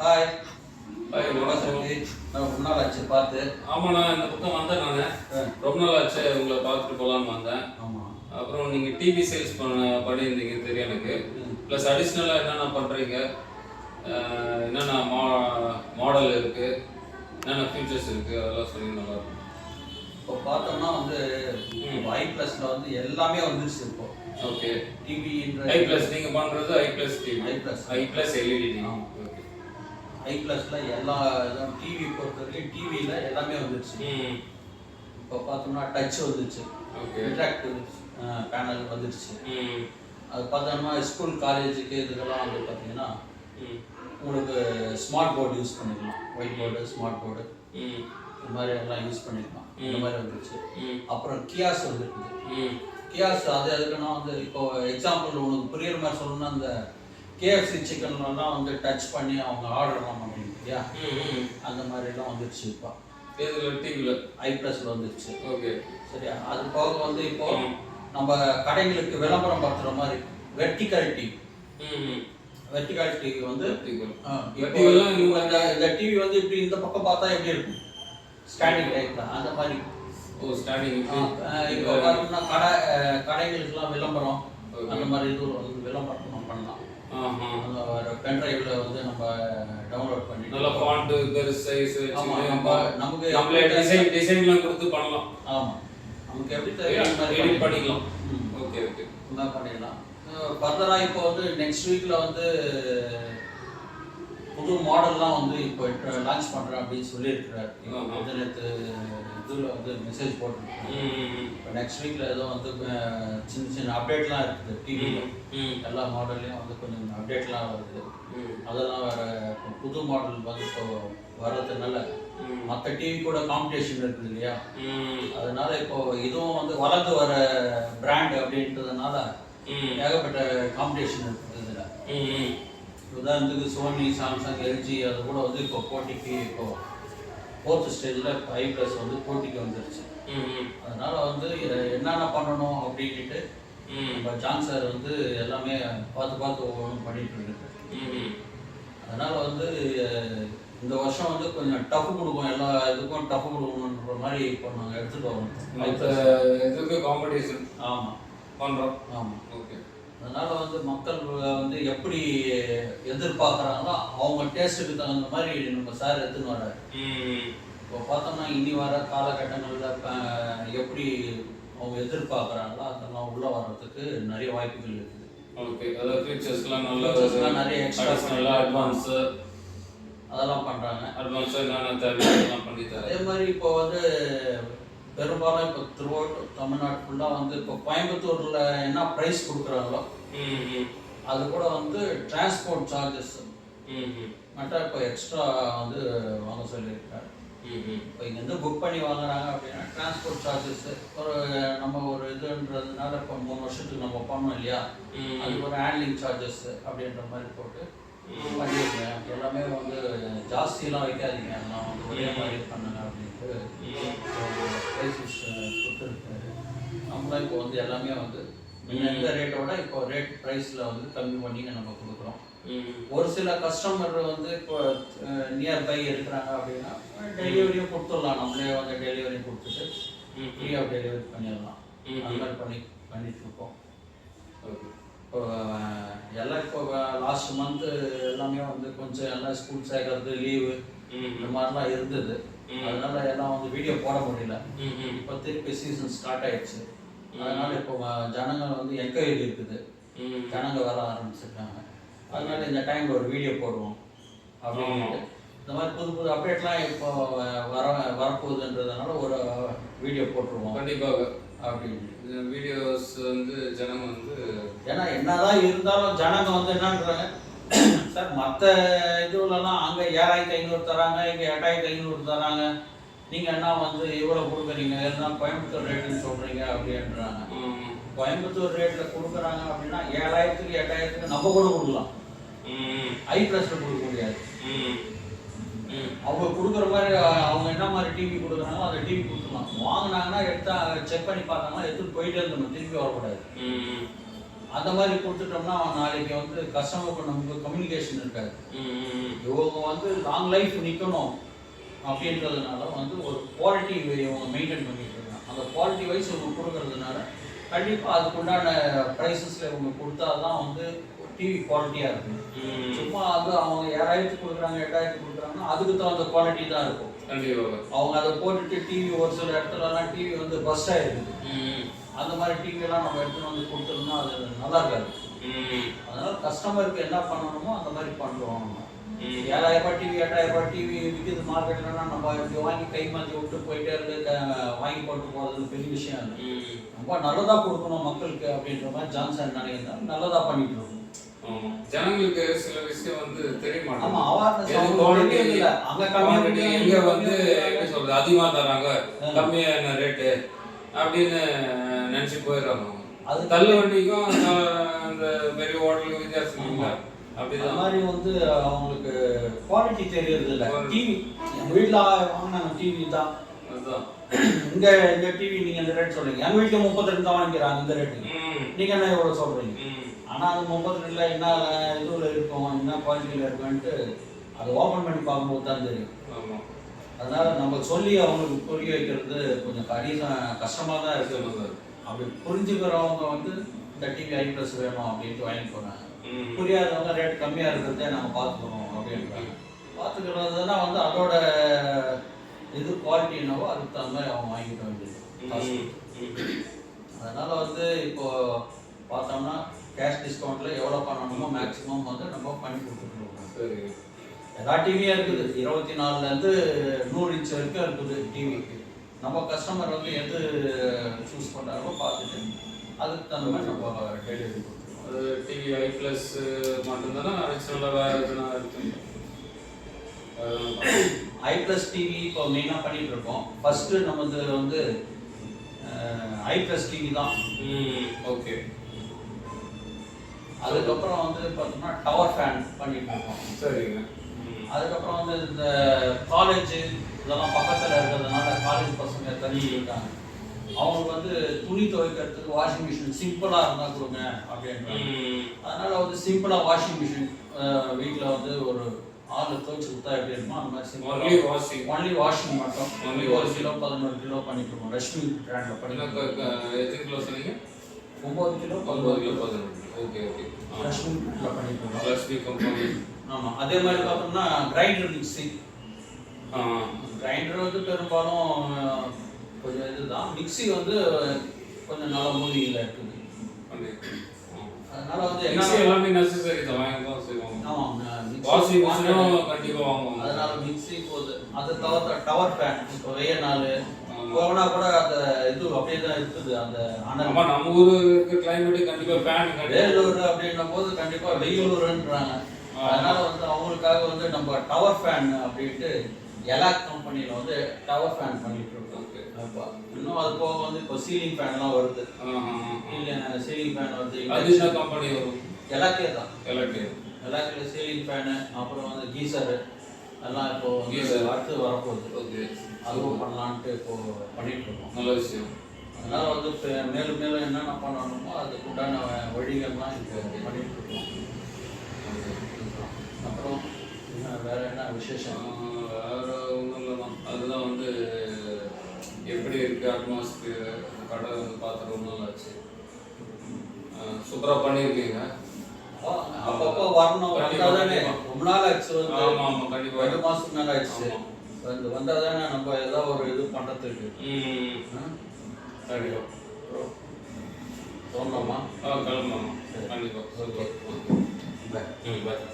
Hi. Hi வணக்கம். நான் ரொம்ப நாள் ஆச்சு பார்த்து. ஆமாண்ணா, இந்த பக்கம் வந்தேன் நான். ரொம்ப நாள் ஆச்சு உங்களை பார்த்துட்டு போகலான்னு வந்தேன். ஆமாம். அப்புறம் நீங்கள் டிவி சேல்ஸ் பண்ணியிருந்தீங்க தெரியும் எனக்கு. ப்ளஸ் அடிஷ்னலாக என்னென்ன பண்ணுறீங்க, என்னென்ன மாடல் இருக்குது, என்னென்ன ஃபீச்சர்ஸ் இருக்குது, அதெல்லாம் சொல்லி நல்லாயிருக்கும். இப்போ பார்த்தோம்னா வந்து ஐ ப்ளஸில் வந்து எல்லாமே வந்துருச்சு இப்போ. ஓகே. டிவின்ற ஐ ப்ளஸ் நீங்கள் பண்ணுறது ஐ ப்ளஸ் டிவி. ஐ ப்ளஸ் எல்இடி டிவி. ஓகே. ஐ ப்ளஸில் எல்லா டிவி பொறுத்த வரைக்கும் டிவியில் எல்லாமே வந்துருச்சு. இப்போ பார்த்தோம்னா டச் வந்துருச்சு. ஓகே. இன்ட்ராக்டிவ் பேனல் வந்துருச்சு. அது பார்த்தோம்னா ஸ்கூல் காலேஜுக்கு இதுக்கெல்லாம் வந்து பார்த்தீங்கன்னா உங்களுக்கு ஸ்மார்ட் போர்டு யூஸ் பண்ணிக்கலாம். ஒயிட் போர்டு, ஸ்மார்ட் போர்டு இந்த மாதிரி எல்லாம் யூஸ் பண்ணிக்கலாம். இந்த மாதிரி வந்துருச்சு. அப்புறம் கியாஸ் வந்துருக்குது. கியாஸ் அது எதுக்குன்னா வந்து இப்போ எக்ஸாம்பிள் உனக்கு புரியுற மாதிரி சொல்லணும்னா அந்த கேஎஃப்சி சிக்கன்லாம் வந்து டச் பண்ணி அவங்க ஆர்டர்லாம் பண்ணுறீங்க இல்லையா, அந்த மாதிரிலாம் வந்துருச்சு. இப்போ இதில் டிவியில் ஐ ப்ளஸில் வந்துருச்சு. ஓகே. சரியா? அது போக வந்து இப்போ நம்ம கடைகளுக்கு விளம்பரம் படுத்துகிற மாதிரி வெர்டிகல் டிவி. வெர்டிகல் டிவி வந்து இந்த டிவி வந்து இப்படி இந்த பக்கம் பார்த்தா எப்படி இருக்கும், ஸ்டாண்டிங் டைப்ல அந்த மாதிரி. ஓ, ஸ்டாண்டிங். இப்போ பார்த்தோம்னா கடைகளுக்குலாம் விளம்பரம் அந்த மாதிரி இது வந்து விளம்பரம் நம்ம பண்ணலாம். அந்த பென்ட்ரைவ்ல வந்து நம்ம டவுன்லோட் பண்ணி நல்ல ஃபாண்ட் பெருசு சைஸ் நமக்கு நம்மளே டிசைன்லாம் கொடுத்து பண்ணலாம். ஆமா, நமக்கு எப்படி தேவையோ அந்த மாதிரி எடிட் பண்ணிக்கலாம். ஓகே ஓகே, இந்த பண்ணிடலாம். ஃபர்தரா இப்போ வந்து நெக்ஸ்ட் வீக்ல வந்து புது மாடல்லாம் வந்து இப்போ லான்ச் பண்றேன் அப்படின்னு சொல்லியிருக்கிறார். நேற்று இதில் வந்து மெசேஜ் போட்டிருக்கேன். இப்போ நெக்ஸ்ட் வீக்ல ஏதோ வந்து சின்ன சின்ன அப்டேட்லாம் இருக்குது. டிவியில் எல்லா மாடல்லையும் வந்து கொஞ்சம் அப்டேட்லாம் வருது. அதெல்லாம் வேற புது மாடல் வந்து இப்போ வர்றதுனால மற்ற டிவி கூட காம்படிஷன் இருக்குது இல்லையா, அதனால இப்போ இதுவும் வந்து வளர்ந்து வர பிராண்ட் அப்படின்றதுனால ஏகப்பட்ட காம்படிஷன் இருக்குது இதில். உதாரணத்துக்கு சோனி, சாம்சங், எல்ஜி அது கூட வந்து இப்போ போட்டிக்கு இப்போ 4th ஸ்டேஜில் இப்போ ஐ ப்ளஸ் வந்து போட்டிக்கு வந்துருச்சு. அதனால வந்து என்னென்ன பண்ணணும் அப்படின்ட்டு நம்ம ஜான் சார் வந்து எல்லாமே பார்த்து ஒவ்வொன்றும் பண்ணிட்டு இருக்கு. அதனால வந்து இந்த வருஷம் வந்து கொஞ்சம் டஃப் கொடுக்கும், எல்லா இதுக்கும் டஃப் கொடுக்கணுன்ற மாதிரி இப்போ நாங்கள் எடுத்துகிட்டு வரோம். இதுக்கு காம்படிஷன் ஆமாம் பண்ணுறோம். ஆமாம். ஓகே. அதனால வந்து மக்கள் வந்து எப்படி எதிர்பார்க்குறாங்களோ அவங்க டேஸ்ட்டுக்கு தகுந்த மாதிரி நம்ம சார் எடுத்துன்னு வர்றாரு. இப்போ பார்த்தோம்னா இனி வர காலகட்டங்களில் எப்படி அவங்க எதிர்பார்க்குறாங்களோ அதெல்லாம் உள்ளே வர்றதுக்கு நிறைய வாய்ப்புகள் இருக்குது. ஓகே. அதாவது ஃபீச்சர்ஸ்லாம் நல்லா நிறைய எக்ஸ்ட்ரா நல்லா அட்வான்ஸு அதெல்லாம் பண்ணுறாங்க. அட்வான்ஸாக என்னென்ன தேவையெல்லாம் பண்ணி தரேன். அதே மாதிரி இப்போ வந்து பெரும்பாலும் இப்போ த்ரூஅவுட் தமிழ்நாடு ஃபுல்லாக வந்து இப்போ கோயம்புத்தூரில் என்ன ப்ரைஸ் கொடுக்குறாங்களோ அது கூட வந்து டிரான்ஸ்போர்ட் சார்ஜஸ் மட்டும் இப்போ எக்ஸ்ட்ரா வந்து வாங்க சொல்லியிருக்காரு. இப்போ இங்கேருந்து புக் பண்ணி வாங்குறாங்க அப்படின்னா டிரான்ஸ்போர்ட் சார்ஜஸ் நம்ம ஒரு இதுன்றதுனால இப்போ 3 வருஷத்துக்கு நம்ம பண்ணோம் இல்லையா, அதுக்கு ஒரு ஹேண்ட்லிங் சார்ஜஸ் அப்படின்ற மாதிரி போட்டு பண்ணியிருக்கேன். எல்லாமே வந்து ஜாஸ்தியெல்லாம் வைக்காதீங்க, எல்லாம் வந்து ஒரே மாதிரி பண்ணுங்க அப்படின்ட்டு ப்ரைஸஸ் கொடுத்துருக்காரு. நம்மளாம் இப்போ வந்து எல்லாமே வந்து இந்த ரேட்டோட இப்போ ரேட் ப்ரைஸில் வந்து கம்மி பண்ணி நம்ம கொடுக்குறோம். ஒரு சில கஸ்டமர் வந்து இப்போ நியர்பை இருக்கிறாங்க அப்படின்னா டெலிவரியும் கொடுத்துடலாம். நம்மளே வந்து டெலிவரி கொடுத்துட்டு ஃப்ரீ ஆஃப் டெலிவரி பண்ணிடலாம். அந்த மாதிரி பண்ணிட்டு இருக்கோம். இப்போ எல்லாம் இப்போ லாஸ்ட் மந்த்து எல்லாமே வந்து கொஞ்சம் எல்லாம் ஸ்கூல் சேர்க்கறது லீவு இந்த மாதிரிலாம் இருந்தது. அதனால எல்லாம் வந்து வீடியோ போட முடியல. இப்போ திருப்பி சீசன் ஸ்டார்ட் ஆயிடுச்சு. அதனால இப்போ ஜனங்கள் வந்து என்கொயரி இருக்குது, ஜனங்க வர ஆரம்பிச்சிருக்காங்க. அதனால இந்த டைம்ல ஒரு வீடியோ போடுவோம் அப்படின்ட்டு இந்த மாதிரி புது அப்டேட்லாம் இப்போ வரப்போகுதுன்றதுனால ஒரு வீடியோ போட்டுருவோம் கண்டிப்பாக அப்படின்னு. வீடியோஸ் வந்து ஜனங்க வந்து ஏன்னா என்னதான் இருந்தாலும் ஜனங்க வந்து என்னன்றாங்க சார், மற்ற இதுலலாம் அங்கே 7500 தராங்க, இங்கே 8500 தராங்க, நீங்கள் என்ன வந்து இவ்வளோ கொடுக்குறீங்க, இருந்தால் கோயம்புத்தூர் ரேட்டுன்னு சொல்கிறீங்க அப்படின்றாங்க. கோயம்புத்தூர் ரேட்டில் கொடுக்குறாங்க அப்படின்னா 7000க்கு 8000க்கு நம்ம கூட கொடுக்கலாம், ஐ ப்ளஸில் கொடுக்க முடியாது. அவங்க கொடுக்குற மாதிரி அவங்க என்ன மாதிரி டிவி கொடுக்குறாங்களோ அந்த டிவி கொடுத்துக்கலாம். வாங்கினாங்கன்னா எடுத்தா செக் பண்ணி பார்த்தாங்கன்னா எடுத்துட்டு போயிட்டே இருந்தோம், திருப்பி வரக்கூடாது. அந்த மாதிரி கொடுத்துட்டோம்னா நாளைக்கு வந்து கஸ்டமருக்கு நமக்கு கம்யூனிகேஷன் இருக்காது. இவங்க வந்து லாங் லைஃப் நிற்கணும் அப்படின்றதுனால வந்து ஒரு குவாலிட்டி இவங்க மெயின்டைன் பண்ணிட்டு இருக்காங்க. அந்த குவாலிட்டி வைஸ் இவங்க கொடுக்கறதுனால கண்டிப்பாக அதுக்குண்டான ப்ரைஸஸில் இவங்க கொடுத்தா தான் வந்து டிவி குவாலிட்டியாக இருக்கும். சும்மா அது அவங்க 7000 கொடுக்குறாங்க 8000 கொடுக்குறாங்கன்னா அதுக்கு தான் அந்த குவாலிட்டி தான் இருக்கும். அவங்க அதை போட்டுட்டு டிவி ஒரு சில இடத்துலலாம் டிவி வந்து பஸ்ட் ஆகிருக்குது. அந்த மாதிரி டிவியெல்லாம் நம்ம எடுத்துகிட்டு வந்து கொடுத்துருந்தோம்னா அது நல்லா இருக்காது. அதனால கஸ்டமருக்கு என்ன பண்ணணுமோ அந்த மாதிரி பண்ணுறோம். நம்ம 7000 டிவி 8000 டிவி விற்கிது மார்க்கெட்லன்னா நம்ம இப்படி வாங்கி கை மாற்றி விட்டு போயிட்டே இருந்து வாங்கி போட்டு போகிறது பெரிய விஷயம் இல்லை. ரொம்ப நல்லதாக கொடுக்கணும் மக்களுக்கு அப்படின்ற மாதிரி ஜான்சன் நினைக்கிறாங்க. நல்லதாக பண்ணிட்டு இருக்கோம். ஜனங்களுக்கு சில விஷயம் வந்து தெரிய மாட்டேங்குது. ஆமா, அவேர்னஸ் இல்ல. அங்க கம்யூனிட்டி எங்க வந்து எப்படி சொல்றது அதிகமா தராங்க கம்மியான ரேட்டு அப்படின்னு நினைச்சு போயிடுறாங்க. அது தள்ளு வண்டிக்கும் அந்த பெரிய ஹோட்டலுக்கு வித்தியாசம் இல்லை. அப்படிதான் மாதிரி வந்து அவங்களுக்கு குவாலிட்டி தெரியறது இல்லை. டிவி எங்க வீட்டில் வாங்கினாங்க டிவி தான். அதுதான் இங்க டிவி நீங்க இந்த ரேட் சொல்றீங்க. எங்க வீட்டுல 32 தான் வாங்கிக்கிறாங்க இந்த ரேட்டுக்கு. நீங்க என்ன எவ்வளவு சொல்றீங்க? ஆனா அது 32ல என்ன இதுல இருக்கும், என்ன குவாலிட்டியில இருக்குன்ட்டு அதை ஓபன் பண்ணி பார்க்கும்போது தான் தெரியும். அதனால நம்ம சொல்லி அவங்களுக்கு புரிய வைக்கிறது கொஞ்சம் கஷ்டமா தான் இருக்கு. அப்படி புரிஞ்சுக்கிறவங்க வந்து இந்த டிவி I+ வேணும் அப்படின்ட்டு வாங்கி போறாங்க. புரியாதவங்க ரேட் கம்மியா இருக்கிறதே நம்ம பார்த்துக்கணும் அப்படின்றாங்க. பார்த்துக்கிறதுனா வந்து அதோட இது குவாலிட்டி என்னவோ அதுக்கு தகுந்த மாதிரி அவங்க வாங்கிக்க வேண்டியது. அதனால வந்து இப்போ பார்த்தோம்னா கேஷ் டிஸ்கவுண்ட்ல எவ்வளோ பண்ணணுமோ மேக்ஸிமம் வந்து நம்ம பண்ணி கொடுத்துருக்கோம். சரி, எல்லா டிவியும் இருக்குது. 24லேருந்து 100 இன்ச் வரைக்கும் இருக்குது டிவிக்கு. நம்ம கஸ்டமர் வந்து எது சூஸ் பண்ணுறாரோ பார்த்துட்டு அதுக்கு தகுந்த மாதிரி நம்ம டெலிவரி கொடுத்துருவோம். அது டிவி I+ மட்டும்தானே அடிஷ்னலாக வேறு எதுனா இருக்குது? I+ டிவி இப்போ மெயினாக பண்ணிட்டு இருக்கோம். ஃபர்ஸ்ட்டு நமது வந்து I+ டிவி தான். ஓகே. அதுக்கப்புறம் வந்து பார்த்தோம்னா டவர் ஃபேன் பண்ணிட்டு இருக்கோம். சரிங்க. அதுக்கப்புறம் வந்து இந்த காலேஜ் இதெல்லாம் பக்கத்தில் இருக்கிறதுனால காலேஜ் பசங்க தண்ணி இருக்காங்க. அவங்களுக்கு வந்து துணி துவைக்கிறதுக்கு வாஷிங் மிஷின் சிம்பிளாக இருந்தால் கொடுங்க அப்படின்றாங்க. அதனால வந்து சிம்பிளாக வாஷிங் மிஷின் வீட்டில் வந்து ஒரு ஆள் துவைச்சு கொடுத்தா எப்படி இருக்குமோ அந்த மாதிரி சிம்பிள் ஒன்லி வாஷிங் மட்டும் 1 கிலோ 11 கிலோ பண்ணிட்டு இருக்கோம். ரஷ்மி பிராண்டில் பண்ணிட்டு எத்தனை கிலோ சொன்னீங்க? 9 கிலோ 11 கிலோ 11. Okay okay. ரஷ்மியில் பண்ணிட்டு இருக்கோம். ரஷ்மி கம்பெனி. ஆமாம். அதே மாதிரி பார்த்தோம்னா கிரைண்டர் மிக்ஸி. கிரைண்டர் வந்து பெரும்பாலும் கொஞ்சம் இதுதான். மிக்ஸி வந்து கொஞ்சம் நல்ல மூலிகையில் இருக்குது. அதனால வந்து எல்லாமே நெசசரி தான், வாங்க தான் செய்வாங்க. ஆமாம், வாஷிங் மிஷினும் கண்டிப்பாக வாங்குவாங்க. அதனால மிக்ஸி போகுது. அது தவிர்த்து டவர் ஃபேன் இப்போ வெய்ய நாள் போனா கூட அந்த இது அப்படியே தான் இருக்குது. அந்த ஆமா, நம்ம ஊருக்கு கிளைமேட் கண்டிப்பா ஃபேன் வேலூர் அப்படின்னும் போது கண்டிப்பா வெயிலூர்ன்றாங்க. அதனால வந்து அவங்களுக்காக வந்து நம்ம டவர் ஃபேன் அப்படின்ட்டு எலாக் கம்பெனியில் வந்து டவர் ஃபேன் பண்ணிட்டு இருக்கோம். இன்னும் அது போக வந்து இப்போ சீலிங் ஃபேன்லாம் வருது. சீலிங் ஃபேன் வருது. அது என்ன கம்பெனி வரும்? எலாக்கே தான். எலாக்கே சீலிங் ஃபேனு, அப்புறம் வந்து கீசரு எல்லாம் இப்போ அடுத்து வரப்போகுது. ஓகே, அதுவும் பண்ணலான்ட்டு இப்போ பண்ணிட்டு இருக்கோம். நல்ல விஷயம். அதனால வந்து மேலும் மேலும் என்னென்ன பண்ணணுமோ அதுக்கு உண்டான வழிகள்லாம் இப்போ பண்ணிட்டு இருக்கோம். அப்புறம் வேற என்ன விசேஷம்? வேற ஒன்றும் இல்லை தான். அதுதான் வந்து எப்படி இருக்கு அட்மாஸ்பியர் கடை வந்து பார்த்து ரொம்ப நாள் ஆச்சு. சூப்பராக பண்ணியிருக்கீங்க. அப்பப்போ வரணும். வந்தாதானே ரொம்ப நாள் ஆச்சு. ஆமாம் ஆமாம், கண்டிப்பாக 2 மாதத்துக்கு மேலே ஆயிடுச்சு. வந்தால் தானே நம்ம ஏதாவது ஒரு இது பண்ணுறதுக்கு. கண்டிப்பாக தோணுமா? கிளம்பலாமா? கண்டிப்பாக. ஓகே. பாய்.